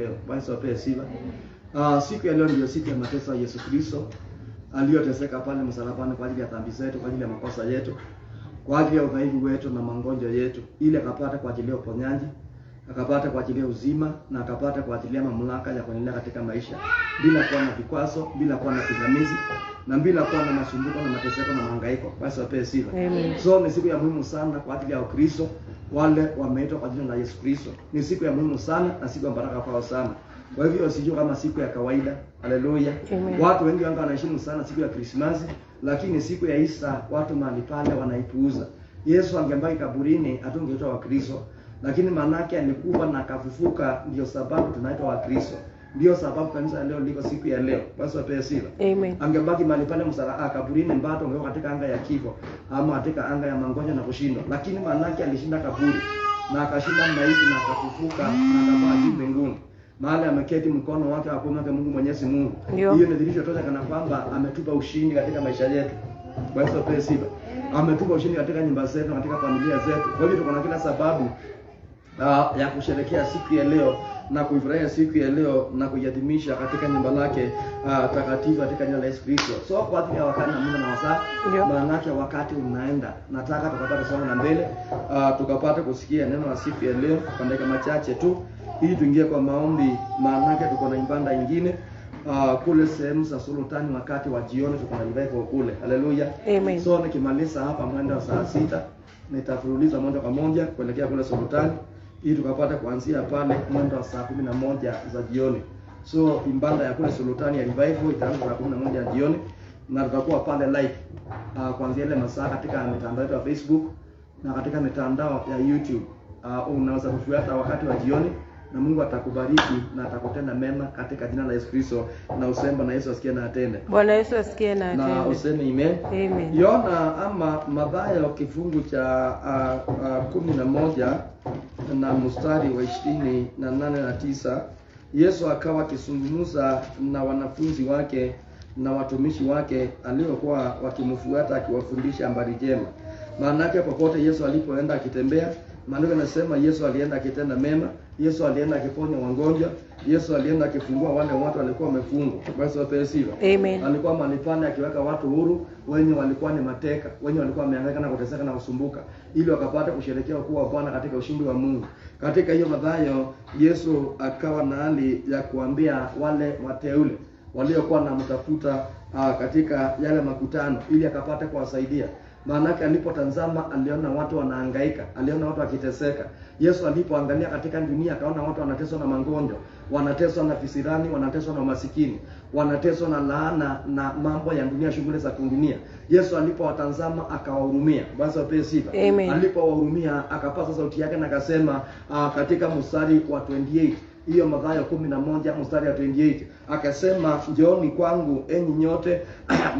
Leo Bwana apewe sifa. Siku ya leo ndio siku ya mateso ya Yesu Kristo aliyoteseka pale msalabani kwa ajili ya dhambi zetu, kwa ajili ya makosa yetu, kwa ajili ya udhaifu wetu na magonjwa yetu, ili akapata kwa ajili ya uponyaji, akapata kwa ajili ya uzima, na akapata kwa ajili ya mamlaka ya kuendelea katika maisha bila kuwa na vikwazo, bila kuwa na pingamizi, na bila kuwa na masumbuko na mateseko na mahangaiko. Basi apewe sifa. So ni siku ya muhimu sana kwa ajili ya Ukristo, wale wameitwa kwa jina la Yesu Kristo. Ni siku ya muhimu sana na siku ya baraka kwao sana. Kwa hivyo usijue kama siku ya kawaida. Haleluya. Watu wengi wanaheshimu sana siku ya Krismasi, lakini siku ya Easter watu mahali pale wanaipuuza. Yesu angebaki kaburini hatungeitwa Wakristo, lakini manake alikufa na akafufuka, ndio sababu tunaitwa Wakristo. Ndio sababu kanisa leo liko siku ya leo. Basi apewe sifa. Angebaki mahali pale kaburini mbato ungekuwa katika anga ya kifo ama katika anga ya magonjwa na kushindwa, lakini manake alishinda kaburi na akashinda maiti na akafufuka na akapaa juu mbinguni. Mahali ameketi mkono wake wa kuume Mungu Mwenyezi Mungu. Hiyo ni dhihirisho tosha kana kwamba ametupa ushindi katika maisha yetu. Basi apewe sifa. Ametupa ushindi katika nyumba zetu, katika familia zetu. Kwa hivyo tuko na kila sababu ya kusherehekea siku ya leo na kuifurahia siku ya leo na kuiadhimisha katika nyumba lake takatifu katika jina la Yesu Kristo. So kwa ajili ya wakati na muda na wasaa, maana wakati unaenda, nataka tukapate songa na mbele, tukapate kusikia neno la siku ya leo kwa dakika machache tu ili tuingie kwa maombi. Maana tuko na ibada nyingine kule sehemu za Sultani wakati wa jioni, tuko na revival kule. Haleluya. So nikimaliza hapa mwendo wa saa 6 nitafululiza moja kwa moja kuelekea kule Sultani ili tukapata kuanzia pale mwendo wa saa 11 za jioni. So ibada ya kule Sultani ya revival itaanza saa 11 jioni na tutakuwa pale live kuanzia ile masaa katika mitandao ya Facebook na katika mitandao ya YouTube. Unaweza kufuata wakati wa jioni na Mungu atakubariki na atakutenda mema katika jina la Yesu Kristo, na useme na Yesu asikie na atende. Bwana Yesu asikie na atende. Na useme amen. Amen. Yona ama Mathayo kifungu cha 11 na mstari wa 28 na 9, Yesu akawa akizungumza na wanafunzi wake na watumishi wake aliokuwa wakimfuata akiwafundisha habari njema. Maana yake popote Yesu alipoenda akitembea, maana yanasema Yesu alienda akitenda mema, Yesu alienda akiponya wagonjwa, Yesu alienda akifungua wale watu walikuwa wamefungwa. Basi wapewe sifa. Alikuwa mahali pale akiweka watu huru wenye walikuwa ni mateka, wenye walikuwa wamehangaika na kuteseka na kusumbuka, ili wakapata kusherehekea kuwa Bwana katika ushindi wa Mungu. Katika hiyo Mathayo, Yesu akawa na hali ya kuambia wale wateule waliokuwa wanamtafuta katika yale makutano ili akapate kuwasaidia. Maana alipotazama aliona watu wanahangaika, aliona watu wakiteseka. Yesu alipoangalia katika dunia akaona watu wanateswa na magonjwa, wanateswa na fisirani, wanateswa na masikini, wanateswa na laana na mambo ya dunia, shughuli za dunia. Yesu alipowatazama akawahurumia. Basi apewe sifa. Alipowahurumia akapasa sauti yake na akasema katika mstari wa 28, hiyo Mathayo 11 mstari wa 28, akasema njooni kwangu enyi nyote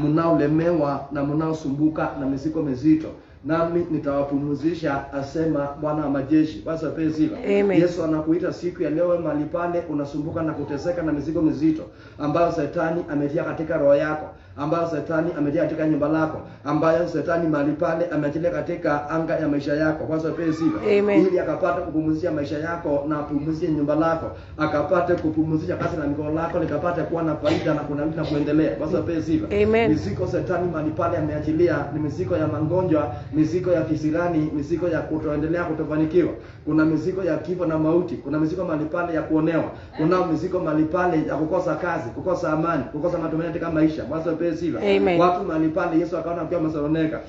mnaolemewa na mnaosumbuka na mizigo mizito, nami nitawapumzisha, asema Bwana wa majeshi. Basi apewe sifa. Yesu anakuita siku ya leo mahali pale unasumbuka na kuteseka na mizigo mizito ambayo shetani ametia katika roho yako, ambayo shetani ametia katika nyumba lako, ambayo shetani mahali pale ametia katika anga ya maisha yako. Basi apewe sifa. Ili akapate kupumzisha maisha yako na kupumzisha nyumba lako, akapate kupumzisha kazi na mikono lako, nikapate kuwa na faida na kuna na kuendelea. Basi apewe sifa. Mizigo shetani mahali pale ameachilia ni mizigo ya magonjwa, mizigo ya kisirani, mizigo ya kutoendelea, kutofanikiwa. Kuna mizigo ya kifo na mauti, kuna mizigo mahali pale ya kuonewa, kuna mizigo mahali pale ya kukosa kazi, kukosa amani, kukosa matumaini katika maisha. Basi apewe sifa. Watu mahali pale Yesu akaona wakiwa wamesoroneka,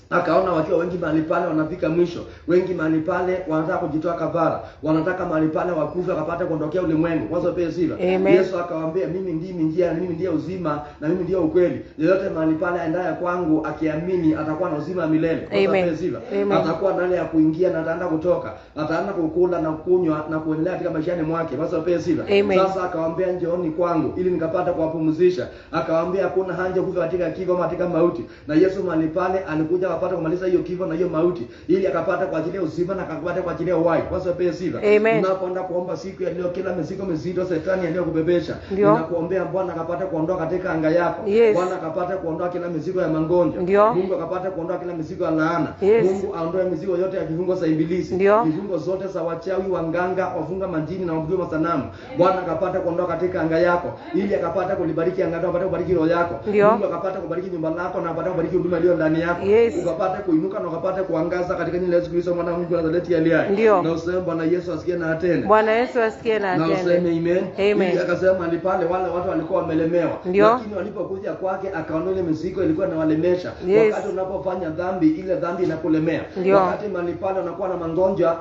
akaona wakiwa wengi mahali pale wanafika mwisho, wengi mahali pale wanataka kujitoa kafara, wanataka mahali pale wakufe wakapata kuondokea ulimwengu. Kwanza pia sifa. Yesu akawaambia mimi ndimi njia, mimi ndiye uzima na mimi ndiye ukweli. Yeyote mahali pale aendaye kwangu akiamini atakuwa na uzima milele. Kwanza pia sifa. Atakuwa ndani ya kuingia na ataenda kutoka, ataenda kukula na kunywa na kuendelea katika maishani mwake. Kwanza pia sifa. Sasa akawaambia njooni kwangu ili nikapata kuwapumzisha. Akawaambia hakuna haja kufa katika kifo katika mauti. Na Yesu mahali pale alikuja akapata kumaliza hiyo kifo na hiyo mauti, ili akapata kwa ajili ya uzima na akapata kwa ajili ya uhai. Kwa sababu sifa. Unapoenda kuomba siku ya leo, kila mizigo mizito shetani aliyokubebesha, ninakuombea Bwana akapata kuondoa katika anga yako. Bwana akapata kuondoa kila mizigo ya magonjwa. Mungu akapata kuondoa kila mizigo ya laana. Mungu aondoe mizigo yote ya vifungo za ibilisi, vifungo zote za wachawi, wanganga, wafunga majini na wafunga masanamu. Bwana akapata kuondoa katika anga yako, ili akapata kulibariki anga yako, akapata kubariki roho yako. Mungu akapata kubariki nyumba yako na akapata kubariki huduma iliyo ndani yako. Ukapata kuinuka na ukapata kuangaza katika jina la Yesu Kristo mwana wa Mungu Nazareti aliye hai. Na useme Bwana Yesu asikie na atende. Bwana Yesu asikie na atende. Na useme amen. Amen. Akasema pale wale watu walikuwa wamelemewa, lakini walipokuja kwake akaondoa ile mizigo ilikuwa inawalemesha. Wakati unapofanya dhambi, ile dhambi inakulemea. Wakati pale unakuwa na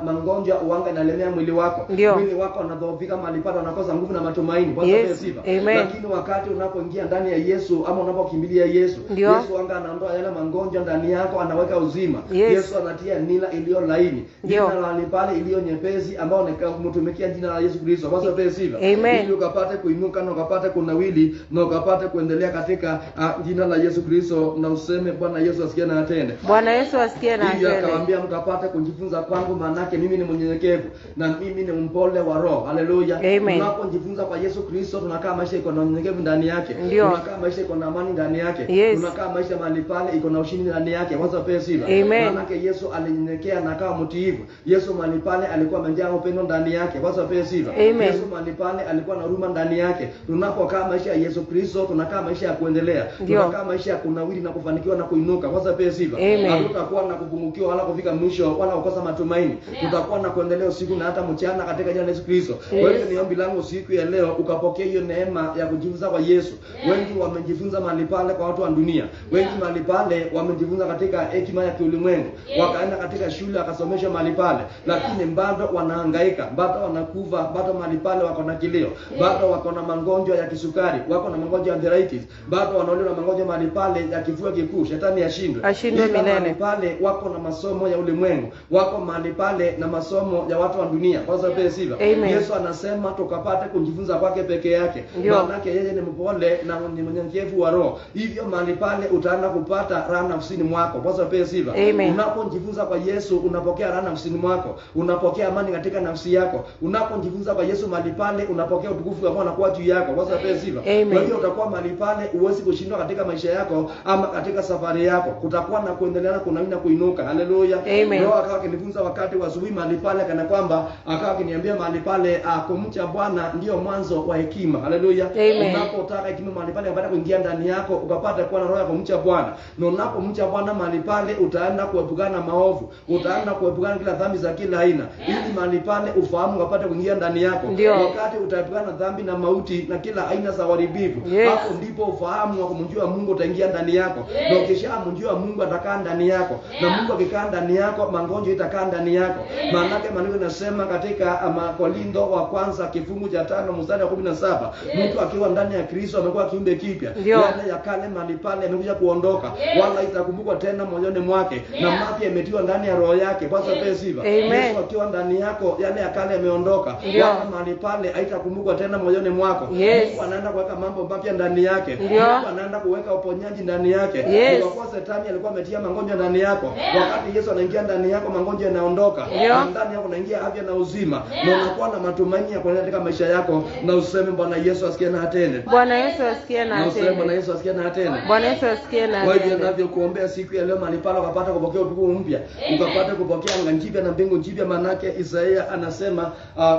magonjwa uanga inalemea mwili wako. Mwili wako unadhoofika, pale unakosa nguvu na matumaini. Kwa sababu ya sifa. Lakini wakati unapoingia ndani ya Yesu ama unapokimbilia Yesu, Yesu anga anaondoa yale magonjwa ndani yako, anaweka uzima. Yesu anatia nila iliyo laini, jina la pale iliyo nyepesi, ambao unakumtumikia jina la Yesu Kristo. Kwa sababu ya sifa. Ili ukapate kuinuka na ukapate kunawili na ukapate kuendelea katika jina la Yesu Kristo. Na useme Bwana Yesu asikie na atende. Bwana Yesu asikie na atende. Akamwambia mkapate kujifunza kwangu, maana mimi ni mnyenyekevu na mimi ni mpole wa roho. Haleluya. Tunapojifunza kwa Yesu Kristo tunakaa maisha iko na unyenyekevu ndani yake. Tunakaa maisha iko na amani ndani yake. Tunakaa maisha mahali pale iko na ushindi ndani yake. Kwa sababu sifa. Maana Yesu alinyenyekea na akawa mtiifu. Yesu mahali pale alikuwa amejaa upendo ndani yake. Kwa sababu sifa. Yesu mahali pale alikuwa na huruma ndani yake. Tunapokaa maisha ya Yesu Kristo tunakaa maisha ya kuendelea. Tunakaa maisha ya kunawiri na kufanikiwa na kuinuka. Kwa sababu sifa. Hatutakuwa na kupungukiwa wala kufika mwisho wala kukosa matumaini. Tutakuwa na kuendelea usiku na hata mchana katika jina la Yesu Kristo. Kwa hiyo ni ombi langu siku ya leo ukapokea hiyo neema ya kujifunza kwa Yesu. Wengi wamejifunza mahali pale kwa watu wa dunia. Wengi mahali pale wamejifunza katika hekima ya kiulimwengu. Wakaenda katika shule akasomeshwa mahali pale, lakini bado wanahangaika, bado wanakufa, bado mahali pale wako na kilio, bado wako na magonjwa ya kisukari, wako na magonjwa ya arthritis, bado wanaona na magonjwa mahali pale ya kifua kikuu, shetani ashindwe milele. Mahali pale wako na masomo ya ulimwengu, wako mahali pale na masomo ya watu wa dunia. Kwa sababu sifa. Yesu anasema tukapate kujifunza kwake peke yake. Maana yeye ni mpole na ni mnyenyekevu wa roho. Hivyo mahali pale utaanza kupata raha nafsini mwako. Kwa sababu sifa. Unapojifunza kwa Yesu unapokea raha nafsini mwako, unapokea amani katika nafsi yako. Unapojifunza kwa Yesu mahali pale unapokea utukufu wa Bwana kwa juu yako. Kwa sababu sifa. Kwa hiyo utakuwa mahali pale uwezi kushindwa katika maisha yako ama katika safari yako. Kutakuwa na kuendelea na kunawiri na kuinuka. Haleluya. Roho akawa akinifunza wakati wa asubuhi mahali pale kana kwamba akawa akiniambia mahali pale kumcha Bwana ndio mwanzo wa hekima. Haleluya. Unapotaka hekima mahali pale unapata kuingia ndani yako ukapata kuwa na roho ya kumcha Bwana. Na unapomcha Bwana mahali pale utaenda kuepukana na maovu, utaenda kuepukana kila dhambi za kila aina. Ili mahali pale ufahamu ukapata kuingia ndani yako. Wakati utaepukana na dhambi na mauti na kila aina za uharibifu, hapo ndipo ufahamu wa kumjua Mungu utaingia ndani yako. Na ukishamjua Mungu atakaa ndani yako. Na Mungu akikaa ndani yako magonjwa itakaa ndani yako. Maana yake maneno yanasema katika Korintho wa kwanza kifungu cha 5 mstari wa 17, mtu akiwa ndani ya Kristo amekuwa kiumbe kipya. Yale ya kale mahali pale yamekuja kuondoka, wala itakumbukwa tena moyoni mwake, na mapya imetiwa ndani ya roho yake. Kwa sababu sifa. Yesu akiwa ndani yako yale ya kale yameondoka, wala mahali pale haitakumbukwa tena moyoni mwako. Mungu anaenda kuweka mambo mapya ndani yake. Mungu anaenda kuweka uponyaji ndani yake. Kwa kuwa shetani alikuwa ametia magonjwa ndani yako, wakati Yesu anaingia ndani yako magonjwa yanaondoka. Ndani yako unaingia afya na uzima, na unakuwa na matumaini ya kuendelea katika maisha yako. Na useme Bwana Yesu asikie na atende. Bwana Yesu asikie na atende. Na useme Bwana Yesu asikie na atende. Bwana Yesu asikie na atende. Kwa hivyo ninavyokuombea siku ya leo mahali pale ukapata kupokea utukufu mpya, ukapata kupokea anga mpya na mbingu mpya. Manake Isaia anasema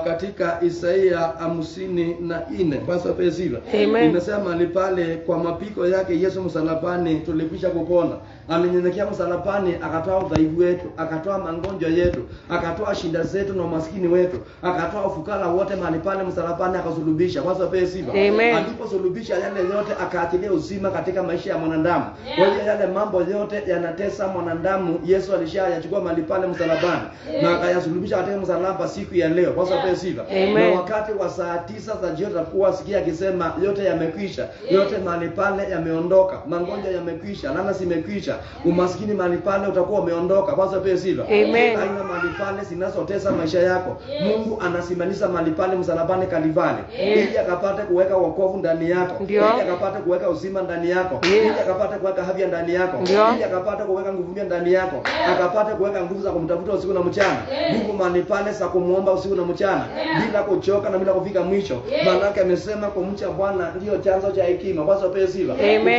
katika Isaia 54 kwa sababu sifa. Imesema mahali pale kwa mapiko yake Yesu msalabani tulikwisha kupona. Alinyenyekea msalabani akatoa udhaifu wetu, akatoa magonjwa yetu, akatoa shida zetu na umaskini wetu, akatoa ufukara wote mahali pale msalabani akasulubisha. Kwa sababu sifa. Aliposulubisha yale yote akaachilia uzima katika maisha ya mwanadamu. Kwa hiyo yale mambo yote yanatesa mwanadamu Yesu alishayachukua mahali pale msalabani na akayasulubisha katika msalaba siku ya leo. Kwa sababu sifa. Na wakati wa saa 9 za jioni tutakuwa sikia akisema yote yamekwisha, yote mahali pale yameondoka, magonjwa yamekwisha, laana zimekwisha, umaskini mahali pale utakuwa umeondoka. Kwa sababu sifa. Aina mahali pale zinazotesa maisha yako Mungu anasimamisha mahali pale msalabani Kalvari, ili akapate kuweka wokovu ndani yako, ili akapate kuweka uzima ndani yako, ili akapate kuweka afya ndani yako, ili akapate akapata kuweka nguvu mpya ndani yako, akapata kuweka nguvu za kumtafuta usiku na mchana, nguvu mahali pale za kumuomba usiku na mchana bila kuchoka na bila kufika mwisho. Maana yake amesema kumcha Bwana ndio chanzo cha hekima. Basi wape sifa.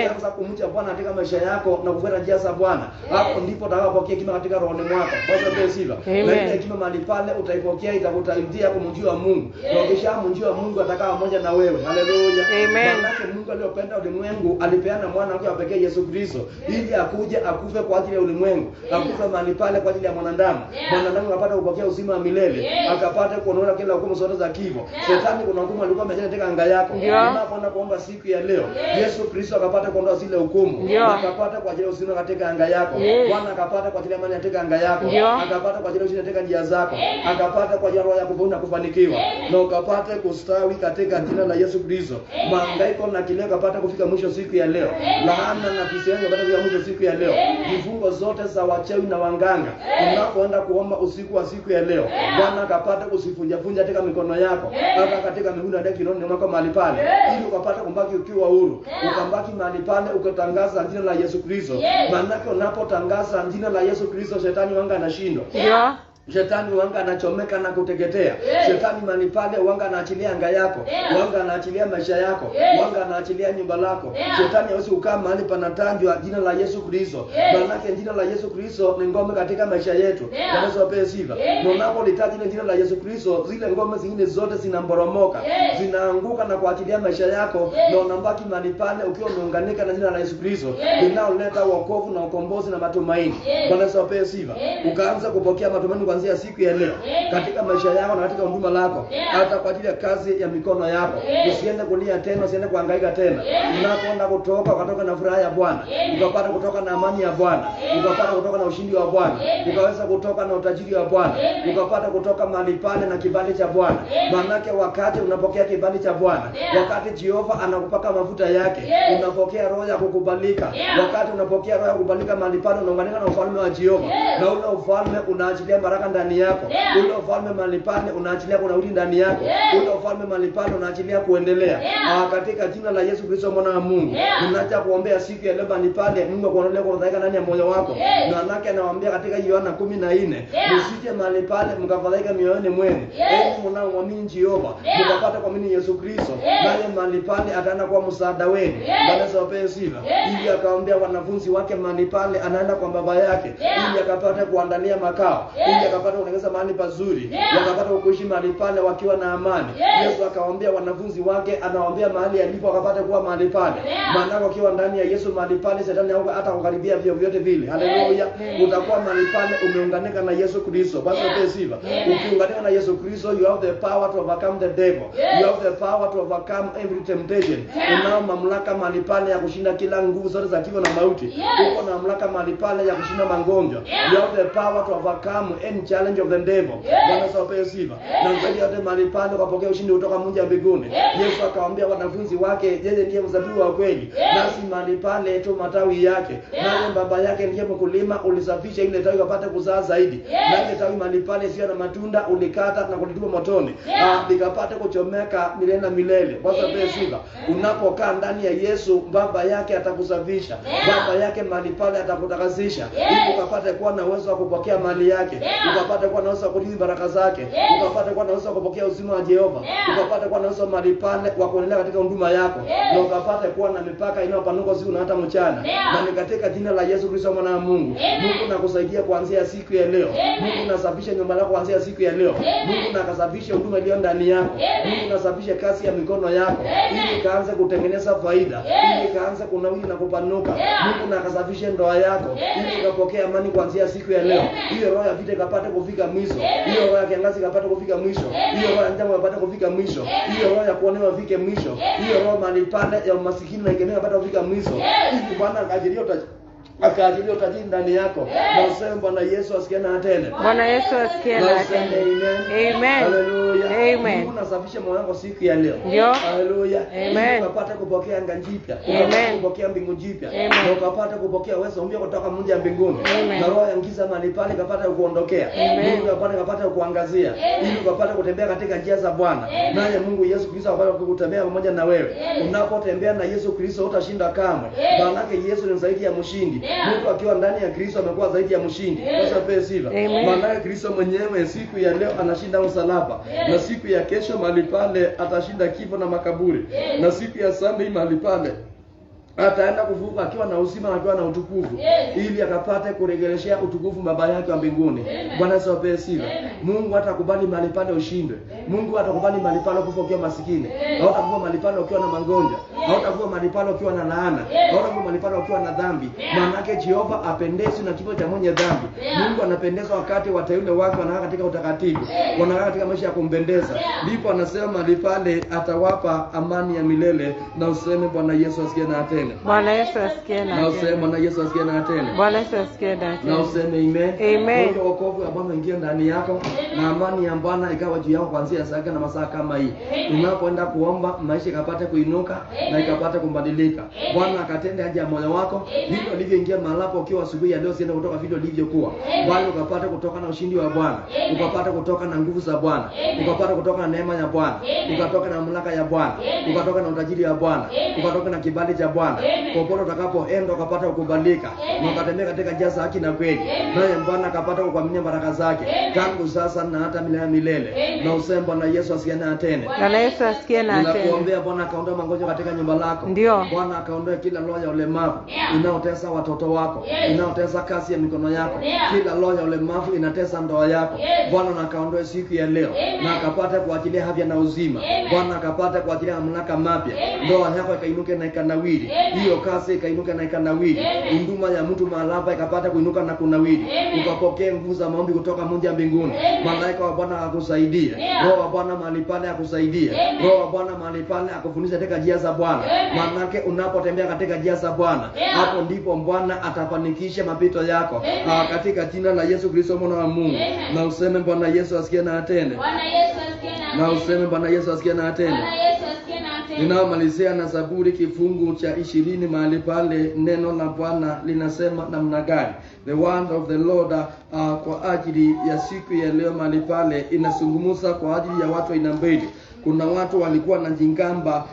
Ukianza kumcha Bwana katika maisha yako na kufuata njia za Bwana, hapo ndipo utakapopokea hekima katika roho mwako. Basi wape sifa. Na hekima mahali pale utaipokea, itakusaidia kumjua Mungu. Na ukishamjua Mungu atakaa pamoja na wewe. Haleluya. Maana yake Mungu aliyopenda ulimwengu alipeana mwana wake wa pekee Yesu Kristo ili akuje akufe kwa ajili ya ulimwengu, akufe mahali pale kwa ajili ya mwanadamu. Mwanadamu akapata kupokea uzima wa milele, akapata kuondoa kila hukumu zote za kifo. Shetani kuna hukumu alikuwa amejenga katika anga yako. Unapoenda kuomba siku ya leo, Yesu Kristo akapata kuondoa zile hukumu, akapata kwa ajili ya uzima katika anga yako. Bwana akapata kwa ajili ya amani katika anga yako, akapata kwa ajili ya ushindi katika njia zako, akapata kwa ajili ya roho ya kupona kufanikiwa, na ukapata kustawi katika jina la Yesu Kristo. Mahangaiko na kilio kapata kufika mwisho siku ya leo. Laana na kisirani kapata kufika mwisho siku ya leo. Vifungo zote za wachawi na wanganga unapoenda kuomba usiku wa siku ya leo, Bwana akapata kusifunja katika mikono yako, hata katika miguu ya kironi mwako mahali pale, ili ukapata kumbaki ukiwa huru, ukambaki mahali pale ukatangaza jina la Yesu Kristo. Maana unapotangaza jina la Yesu Kristo, shetani wanga anashindwa. Shetani wanga anachomeka na kuteketea. Shetani mahali pale wanga anaachilia anga yako, wanga anaachilia maisha yako, wanga anaachilia nyumba lako. Shetani hawezi kukaa mahali panatajwa jina la Yesu Kristo. Maana jina la Yesu Kristo ni ngome katika maisha yetu. Yesu apewe sifa. Na unapolitaja jina la Yesu Kristo, zile ngome zingine zote zinamboromoka, zinaanguka na kuachilia maisha yako, na unabaki mahali pale ukiwa umeunganika na jina la Yesu Kristo, linaloleta wokovu na ukombozi na matumaini. Bwana Yesu apewe sifa. Ukaanza kupokea matumaini kuanzia siku ya leo katika maisha yako na katika huduma lako, hata kwa ajili ya kazi ya mikono yako. Usiende kulia tena, usiende kuhangaika tena. Unapoenda kutoka, ukatoka na furaha ya Bwana, ukapata kutoka na amani ya Bwana, ukapata kutoka na ushindi wa Bwana, ukaweza kutoka na utajiri wa Bwana, ukapata kutoka mahali pale na kibali cha Bwana. Maana wakati unapokea kibali cha Bwana, wakati Jehova anakupaka mafuta yake, unapokea roho ya kukubalika. Wakati unapokea roho ya kukubalika mahali pale, unaunganika na ufalme wa Jehova, na ule ufalme unaachilia baraka ndani yako. Ule ufalme mahali pale unaachilia kunawiri ndani yako. Ule ufalme mahali pale unaachilia kuendelea. Katika jina la Yesu Kristo mwana wa Mungu, tunaacha kuombea siku ya leo mahali pale, Mungu akuondolee kudhaika ndani ya moyo wako. Na anake anawaambia katika Yohana 14, msije mahali pale mkafadhaika mioyoni mwenu, enyi mnaoamini Jehova, mkapata kuamini Yesu Kristo, naye mahali pale ataenda kwa msaada wenu. Bwana apewe sifa. Ili akaombea wanafunzi wake mahali pale, anaenda kwa baba yake, ili akapata kuandalia makao, ili akapata kuongeza mahali pazuri, wakapata kuishi mahali pale wakiwa na amani. Yesu akawaambia wanafunzi wake, anawaambia mahali alipo akapata kuwa mahali pale. Maana wakiwa ndani ya Yesu mahali pale, shetani hata kukaribia vyote vile. Haleluya. Utakuwa mahali pale umeunganika na Yesu Kristo. Basi upe sifa. Ukiunganika na Yesu Kristo, you have the power to overcome the devil. You have the power to overcome every temptation. Unao mamlaka mahali pale ya kushinda kila nguvu zote za kifo na mauti. Uko na mamlaka mahali pale ya kushinda magonjwa. You have the power to overcome any challenge of the devil. Bwana apewe sifa. Na zaidi yote mahali pale ukapokea ushindi kutoka Mungu wa mbinguni. Yesu akawaambia wanafunzi wake, yeye ndiye mzabibu wa kweli, nasi mahali pale tu matawi yake, naye baba yake ndiye mkulima. Ulisafisha ile tawi ukapata kuzaa zaidi, na ile tawi mahali pale sio na matunda ulikata na kulitupa motoni, likapata kuchomeka milele na milele. Bwana apewe sifa. Unapokaa ndani ya Yesu, baba yake atakusafisha, baba yake mahali pale atakutakasisha, ili ukapate kuwa na uwezo wa kupokea mali yake, ukapate kuwa na uwezo wa kurithi baraka zake, ukapate kuwa na uwezo wa kupokea uzima wa Jehova, ukapate kuwa na uwezo mahali pale wa kuendelea katika huduma yako, na ukapate kuwa na mipaka inayopanuka usiku na hata mchana. Na ni katika jina la Yesu Kristo mwana wa Mungu, Mungu nakusaidia kuanzia siku ya leo. Mungu nasafisha nyumba yako kuanzia siku ya leo. Mungu nakasafisha huduma iliyo ndani yako. Mungu nasafisha kazi ya mikono yako, ili kaanze kutengeneza faida, ili kaanze kunawiri na kupanuka. Mungu nakasafisha ndoa yako, ili ukapokea amani kuanzia siku ya leo. Hiyo roho ya vita ikapate kufika mwisho. Hiyo roho ya kiangazi ikapate kufika mwisho. Hiyo roho ya njama ikapate kufika mwisho. Hiyo roho ya kuonewa ifike mwisho. Hiyo roho mahali pale ya umasikini na ingenea ikapate kufika mwisho. Ili Bwana akaajilia utajiri ndani yako. Na useme Bwana Yesu asikie na atende. Bwana Yesu asikie na atende. Amen. Haleluya. Amen. Mungu nasafisha moyo wako siku ya leo. Ndio. Haleluya. Amen. Ukapata kupokea anga jipya, ukapata kupokea mbingu jipya, na ukapata kupokea uwezo mpya kutoka Mungu wa mbinguni. Na roho ya giza mahali pale ikapata kuondokea. Mungu akapata kuangazia, ili ukapata kutembea katika njia za Bwana. Naye Mungu Yesu Kristo akapata kukutembea pamoja na wewe. Unapotembea na Yesu Kristo utashinda kamwe. Maana Yesu ni zaidi ya mshindi. Mtu akiwa ndani ya Kristo amekuwa zaidi ya mshindi. Sasa pesa maana Kristo mwenyewe siku ya leo anashinda msalaba, na siku ya kesho mahali pale atashinda kifo na makaburi, na siku ya Sunday mahali pale ataenda kuvuka akiwa na uzima, akiwa na utukufu, ili akapate kurejeleshea utukufu baba yake wa mbinguni. Bwana Yesu apewe sifa. Mungu hatakubali mahali pale ushindwe. Mungu hatakubali mahali pale kufa ukiwa masikini. Hautakuwa mahali pale ukiwa na magonjwa. Hautakuwa mahali pale ukiwa na laana. Hautakuwa mahali pale ukiwa na dhambi. Maana yake Jehova apendezi na kifo cha mwenye dhambi. Mungu anapendeza wakati wateule wake wanakaa katika utakatifu, wanakaa katika maisha ya kumpendeza. Ndipo anasema mahali pale atawapa amani ya milele. Na useme Bwana Yesu asikie na atende. Bwana Yesu asikie na atende. Na useme Bwana Yesu asikie na atende. Bwana Yesu asikie na atende. Na useme amen. Amen. Mungu wokovu wa Bwana ingie ndani yako, na amani ya Bwana ikawa juu yako kuanzia sasa na masaa kama hii. Unapoenda kuomba, maisha ikapate kuinuka na ikapate kubadilika. Bwana akatende haja ya moyo wako, hivyo ulivyoingia mahali hapo ukiwa asubuhi ya leo, sienda kutoka vile ulivyokuwa, bali ukapate kutoka na ushindi wa Bwana, ukapate kutoka na nguvu za Bwana, ukapate kutoka na neema ya Bwana, ukatoka na mamlaka ya Bwana, ukatoka na utajiri wa Bwana, ukatoka na kibali cha Bwana. Popote utakapoenda ukapata kukubalika, na ukatembea katika njia za haki na kweli, naye Bwana akapata kukuaminia baraka zake tangu sasa na hata milele milele. Na useme Bwana Yesu asikie na atende. Bwana Yesu asikie na atende. Ninakuombea Bwana akaondoe magonjwa katika nyumba lako. Ndio. Bwana akaondoe kila roho ya ulemavu inaotesa watoto wako, inaotesa kazi ya mikono yako. Kila roho ya ulemavu inatesa ndoa yako. Bwana na akaondoe siku ya leo, na akapata kuachilia afya na uzima. Bwana akapata kuachilia mamlaka mapya. Ndoa yako ikainuke na ikanawiri. Hiyo kazi ikainuke na ikanawiri. Huduma ya mtu mahali ikapata kuinuka na kunawiri. Ukapokea nguvu za maombi kutoka Mungu ya mbinguni. Malaika wa Bwana akusaidie. Roho wa Bwana mahali pale akusaidie. Roho wa Bwana mahali pale akufundisha katika njia za Bwana. Maana unapotembea katika njia za Bwana, hapo ndipo Bwana atafanikisha mapito yako. Katika jina la Yesu Kristo mwana wa Mungu. Na useme Bwana Yesu asikie na atende. Bwana Yesu asikie na atende. Na useme Bwana Yesu asikie na atende. Bwana Yesu asikie na atende. Ninaomalizia na Zaburi kifungu cha 20 mahali pale neno la Bwana linasema namna gani? The word of the Lord kwa ajili ya siku ya leo mahali pale inazungumza kwa ajili ya watu aina mbili. Kuna watu walikuwa na jingamba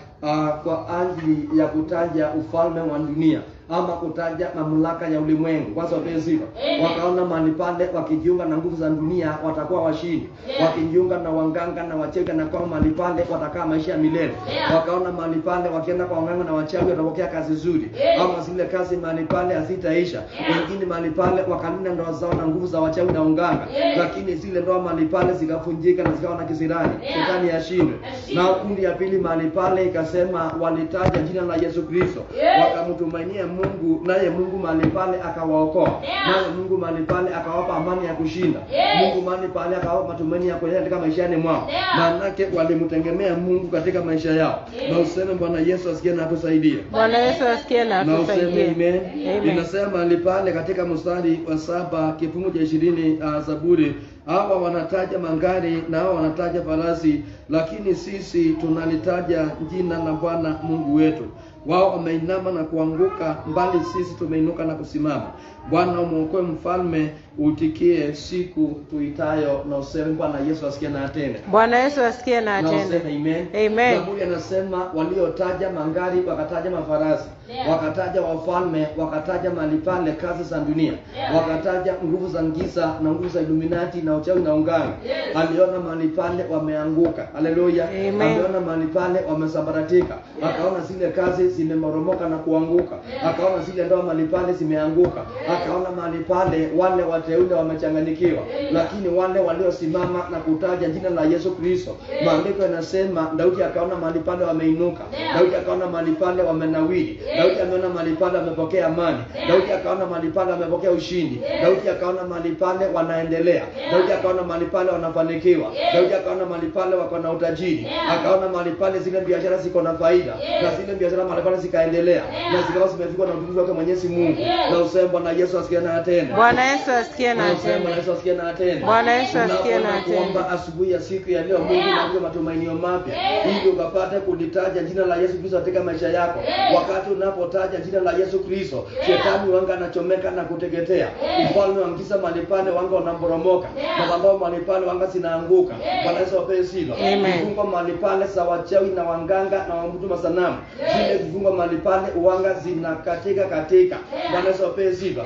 kwa ajili ya kutaja ufalme wa dunia ama kutaja mamlaka ya ulimwengu. Kwanza wapenzi, wakaona mahali pale wakijiunga na nguvu za dunia watakuwa washindi. Wakijiunga na wanganga na wachawi na kwa mahali pale watakaa maisha ya milele. Wakaona mahali pale wakienda kwa wanganga na wachawi watapokea kazi nzuri, ama zile kazi mahali pale hazitaisha. Wengine mahali pale wakalinda ndoa zao na nguvu za wachawi na wanganga, lakini zile ndoa mahali pale zikafunjika na zikawa na kisirani, shetani yashindwe. Na kundi ya pili mahali pale ikasema walitaja jina la Yesu Kristo, wakamtumainia Mungu, naye Mungu mahali pale akawaokoa. Naye Mungu mahali pale akawapa amani ya kushinda. Mungu mahali pale akawapa matumaini ya kuendelea katika maishani mwao. Maana yake walimtegemea Mungu katika maisha yao. Na useme Bwana Yesu asikie na atusaidie. Bwana Yesu asikie na atusaidie. Na useme amen. Amen. Inasema mahali pale katika mstari wa 7 kifungu cha 20 Zaburi, hawa wanataja magari na hawa wanataja farasi, lakini sisi tunalitaja jina la Bwana Mungu wetu. Wao wameinama na kuanguka, mbali sisi tumeinuka na kusimama. Bwana umuokoe mfalme, utikie siku tuitayo. Na useme Bwana Yesu asikie na atende. Bwana Yesu asikie na atende. Na useme amen. Amen. Zaburi anasema waliotaja magari, wakataja mafarasi, wakataja wafalme, wakataja mahali pale kazi za dunia, wakataja nguvu za giza na nguvu za Illuminati na uchawi na unganga. Aliona mahali pale wameanguka. Haleluya. Aliona mahali pale wamesambaratika. Akaona zile kazi zimemoromoka na kuanguka. Akaona zile ndoa mahali pale zimeanguka. Akaona mahali pale wale wateule wamechanganyikiwa. Lakini wale waliosimama na kutaja jina la Yesu Kristo, maandiko yanasema Daudi akaona mahali pale wameinuka. Daudi akaona mahali pale wamenawiri. Daudi ameona mahali pale wamepokea amani. Daudi akaona mahali pale wamepokea ushindi. Daudi akaona mahali pale wanaendelea. Daudi akaona mahali pale wanafanikiwa. Daudi akaona mahali pale wako na utajiri. Akaona mahali pale zile biashara ziko na faida, na zile biashara mahali pale zikaendelea, na zikawa zimefikwa na utukufu wake Mwenyezi Mungu. Na useme Bwana Yesu asikie na atende. Bwana Yesu asikie asikie na atende. Bwana Yesu asikie na atende. Bwana Yesu asikie na atende. Kuomba asubuhi ya siku ya leo, Mungu anakupa matumainio mapya ili ukapate kulitaja jina la Yesu Kristo katika maisha yako. Wakati unapotaja jina la Yesu Kristo, shetani wanga anachomeka na kuteketea. Ufalme wa giza mahali pale wanga unamboromoka. Madhabahu mahali pale wanga zinaanguka. Bwana Yesu apewe sifa. Vifungo mahali pale za wachawi na wanganga na waabudu masanamu, zile vifungo mahali pale wanga zinakatika katika. Bwana Yesu apewe sifa.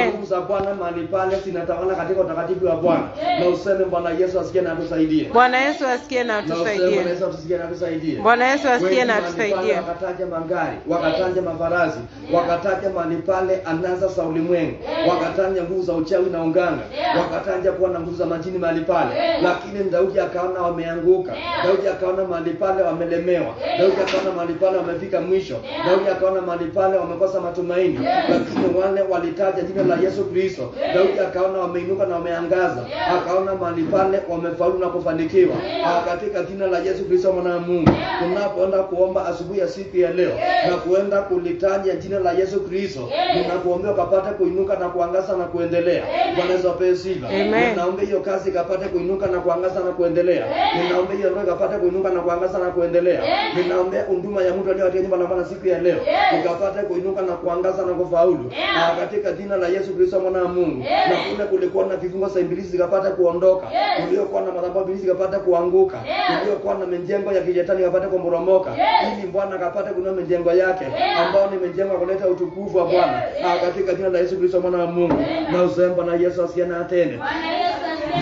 Nguvu za Bwana mahali pale zinatawala katika utakatifu wa Bwana. Na useme Bwana Yesu asikie na atusaidie. Bwana Yesu asikie na atusaidie. Bwana Yesu asikie na atusaidie. Bwana Yesu asikie na atusaidie. Wakataja magari, wakataja mafarasi, wakataja mahali pale anasa za ulimwengu, wakataja nguvu za uchawi na unganga, wakataja kuwa na nguvu za majini mahali pale. Lakini Daudi akaona wameanguka. Daudi akaona mahali pale wamelemewa. Daudi akaona mahali pale wamefika mwisho. Daudi akaona mahali pale wamekosa matumaini. Lakini wale walitaja jina la Yesu Kristo, Daudi akaona wameinuka na wameangaza. Akaona mahali pale wamefaulu na kufanikiwa. Katika jina la Yesu Kristo mwana wa Mungu, tunapoenda kuomba asubuhi ya siku ya leo na kuenda kulitaja jina la Yesu Kristo, ninakuombea ukapate kuinuka na kuangaza na kuendelea. Bwana Yesu apewe sifa. Ninaomba hiyo kazi ikapate kuinuka na kuangaza na kuendelea. Ninaomba hiyo ndoa ikapate kuinuka na kuangaza na kuendelea. Ninaombea huduma ya mtu aliyewatia nyumba na Bwana siku ya leo ikapate kuinuka na kuangaza na kufaulu. Katika jina la Yesu Kristo mwana wa Mungu. Na kule kulikuwa na vifungo za ibilisi zikapate kuondoka. Kuliokuwa na madhabahu ibilisi zikapate kuanguka. Kuliokuwa na mijengo ya kijetani ikapate kumboromoka. Ili Bwana akapate kunua mijengo yake ambao ni mijengo ya kuleta utukufu wa Bwana. Katika jina la Yesu Kristo mwana wa Mungu. Na uzembe na Yesu asiye na atende.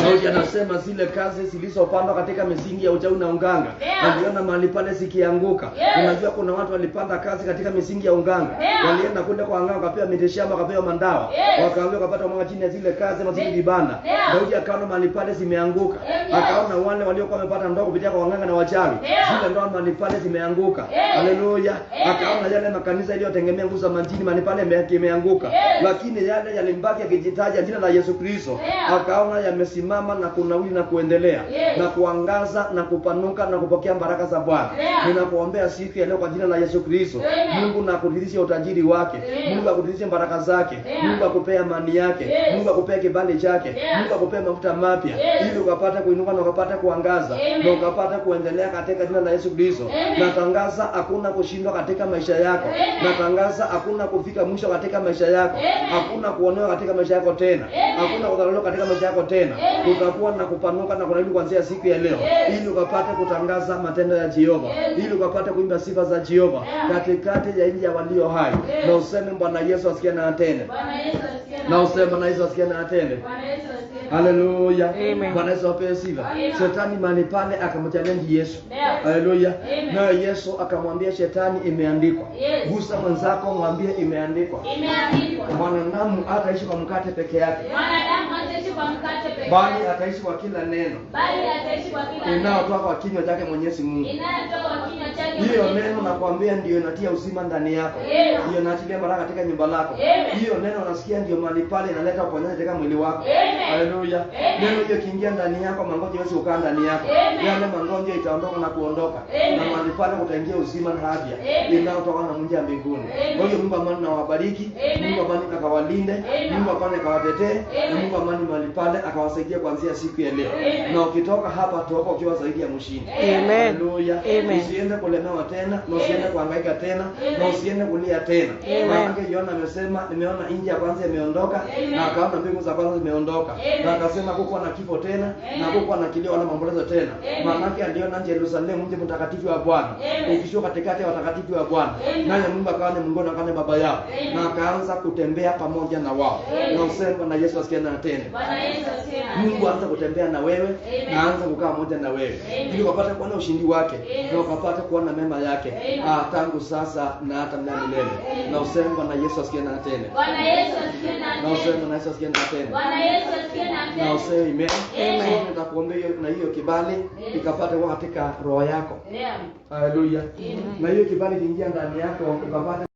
Daudi anasema zile kazi zilizopandwa katika misingi ya uchawi na unganga, aliona mahali pale zikianguka. Unajua kuna watu walipanda kazi katika misingi ya unganga. Walienda kule kwa unganga wakapewa mitishamba, wakapewa mandawa. Wakaambiwa kupata mwanga chini ya zile kazi ama zile vibanda. Daudi akaona mahali pale zimeanguka. Akaona wale waliokuwa wamepata ndoa kupitia kwa wanganga na wachawi, zile ndoa mahali pale zimeanguka. Haleluya. Akaona yale makanisa yaliyotegemea nguvu za majini mahali pale yameanguka. Lakini yale yalimbaki yakijitaja jina la Yesu Kristo, akaona yamesimama na kunawili na kuendelea na kuangaza na kupanuka na kupokea baraka za Bwana. Ninakuombea siku ya leo kwa jina la Yesu Kristo, Mungu na kuridhisha utajiri wake, Mungu akuridhishe baraka zake, Mungu akupea amani yake, Mungu akupea kibali chake, Mungu akupea mafuta mapya ili ukapata kuinuka na ukapata kuangaza na ukapata kuendelea katika jina la Yesu Kristo. Natangaza hakuna kushindwa katika maisha yako. Natangaza hakuna kufika mwisho katika maisha yako. Hakuna kuonewa katika maisha yako tena. Hakuna kudharauliwa katika maisha yako tena. Utakuwa na kupanuka na kunainuka kuanzia siku ya leo ili ukapate kutangaza matendo ya Jehova, ili ukapate kuimba sifa za Jehova katikati ya nchi ya walio hai. Na useme Bwana Yesu asikie na atende. Na useme Bwana Yesu asikie na atende. Haleluya. Bwana Yesu apewe sifa. Shetani mahali pale akamchallenge Yesu. Haleluya. Na Yesu akamwambia shetani, imeandikwa. Gusa mwenzako mwambie imeandikwa. Mwanadamu hataishi kwa mkate peke yake. Bali ataishi kwa kila neno. Inayotoka kwa kinywa chake Mwenyezi Mungu. Hiyo neno nakwambia ndio inatia uzima ndani yako. Hiyo inaachilia baraka katika nyumba lako. Hiyo neno unasikia ndio mahali pale inaleta uponyaji katika mwili wako. Haleluya. Neno hiyo kiingia ndani yako, magonjwa yote ukaa ndani yako. Yale magonjwa itaondoka na kuondoka. Na mahali pale utaingia uzima na afya inayotoka na Mungu mbinguni. Kwa hiyo Mungu amani na wabariki, Mungu amani akawalinde, Mungu amani akawatetee, na Mungu amani mahali pale akawasaidia kuanzia siku ya leo. Na ukitoka hapa toka ukiwa zaidi ya mshindi. Haleluya. Usiende kulemewa tena, na usiende kuhangaika tena, na usiende kulia tena. Maana Yohana amesema nimeona nchi ya kwanza imeondoka na akaona mbingu za kwanza zimeondoka. Na akasema kuko na kifo tena na kuko na kilio wala maombolezo tena. Maana aliona Yerusalemu mji mtakatifu wa Bwana ukishuka katikati ya watakatifu wa Bwana. Naye Mungu akawa ni Mungu na akawa baba yao na akaanza kutembea pamoja na wao. Na useme na Yesu asikie na atende. Mungu aanze kutembea na wewe na aanze kukaa pamoja na wewe ili ukapate kuona ushindi wake na ukapate kuona mema yake tangu sasa na hata milele. Na useme na Yesu asikie na atende. Na useme na Yesu asikie na atende. Na useme amen. Nitakuombea na hiyo kibali ikapate kuwa katika roho yako. Haleluya. Na hiyo kibali kiingia ndani yako ukapate